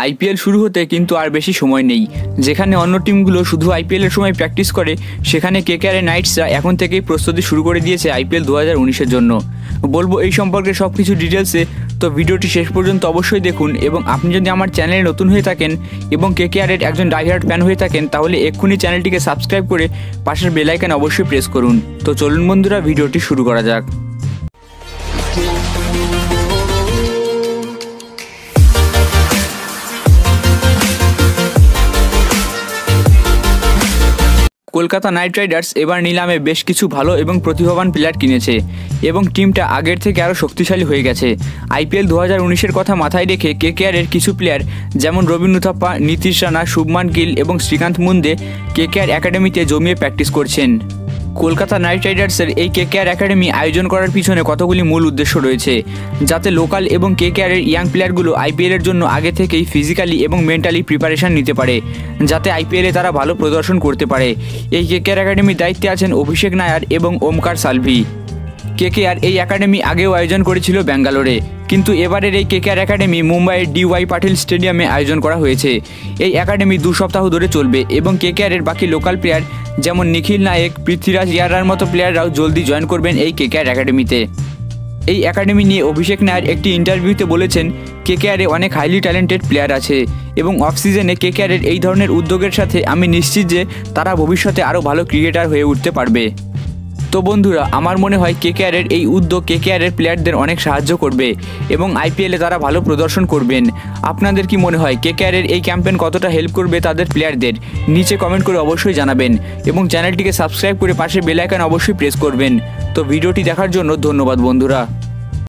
IPL শুরু হতে কিন্তু আর বেশি সময় নেই। যেখানে অন্য টিমগুলো শুধু আইপিএলের সময় প্র্যাকটিস করে, সেখানে কেকেআর নাইটসরা এখন থেকেই প্রস্তুতি শুরু করে দিয়েছে আইপিএল 2019-এর জন্য। বলবো এই সম্পর্কে সব কিছু ডিটেলসে, তো ভিডিওটি শেষ পর্যন্ত অবশ্যই দেখুন। এবং আপনি যদি আমার চ্যানেলে নতুন হয়ে থাকেন এবং কেকেআরের একজন ডাইহার্ড ফ্যান হয়ে থাকেন, তাহলে এক্ষুনি চ্যানেলটিকে সাবস্ক্রাইব করে পাশের বেল আইকন অবশ্যই প্রেস করুন। তো চলুন বন্ধুরা, ভিডিওটি শুরু করা যাক। কলকাতা নাইট রাইডার্স এবার নিলামে বেশ কিছু ভালো এবং প্রতিভাবান প্লেয়ার কিনেছে এবং টিমটা আগের থেকে আরও শক্তিশালী হয়ে গেছে। আইপিএল 2019-এর কথা মাথায় রেখে কেকেআরের কিছু প্লেয়ার যেমন রবিন উথাপ্পা, নীতিশ রানা, শুভমান গিল এবং শ্রীকান্ত মুন্দে কেকেআর একাডেমিতে জমিয়ে প্র্যাকটিস করছেন। কলকাতা নাইট রাইডার্সের এই কেকেআর একাডেমি আয়োজন করার পিছনে কতগুলি মূল উদ্দেশ্য রয়েছে, যাতে লোকাল এবং কেকেআরের ইয়াং প্লেয়ারগুলো আইপিএলের জন্য আগে থেকেই ফিজিক্যালি এবং মেন্টালি প্রিপারেশন নিতে পারে, যাতে আইপিএলে তারা ভালো প্রদর্শন করতে পারে। এই কেকেআর একাডেমির দায়িত্বে আছেন অভিষেক নায়ার এবং ওমকার সালভি। কেকেআর এই একাডেমি আগেও আয়োজন করেছিল ব্যাঙ্গালোরে, কিন্তু এবারের এই কেকেআর একাডেমি মুম্বাইয়ের ডিওয়াই পাটিল স্টেডিয়ামে আয়োজন করা হয়েছে। এই একাডেমি 2 সপ্তাহ ধরে চলবে এবং কেকেআরের বাকি লোকাল প্লেয়ার যেমন নিখিল নায়েক, পৃথ্বীরাজ ইয়ারার মতো প্লেয়াররাও জলদি জয়েন করবেন এই কেকেআর একাডেমিতে। এই একাডেমি নিয়ে অভিষেক নায়ার একটি ইন্টারভিউতে বলেছেন, কেকেআরে অনেক হাইলি ট্যালেন্টেড প্লেয়ার আছে এবং অফ সিজনে কেকেআরের এই ধরনের উদ্যোগের সাথে আমি নিশ্চিত যে তারা ভবিষ্যতে আরও ভালো ক্রিকেটার হয়ে উঠতে পারবে। তো বন্ধুরা, আমার মনে হয় কেকেআরের এই উদ্যোগ কেকেআরের প্লেয়ারদের অনেক সাহায্য করবে এবং আইপিএলে তারা ভালো প্রদর্শন করবেন। আপনাদের কি মনে হয় কেকেআরের এই ক্যাম্পেইন কতটা হেল্প করবে তাদের প্লেয়ারদের? নিচে কমেন্ট করে অবশ্যই জানাবেন এবং চ্যানেলটিকে সাবস্ক্রাইব করে পাশে বেল আইকন অবশ্যই প্রেস করবেন। তো ভিডিওটি দেখার জন্য ধন্যবাদ বন্ধুরা।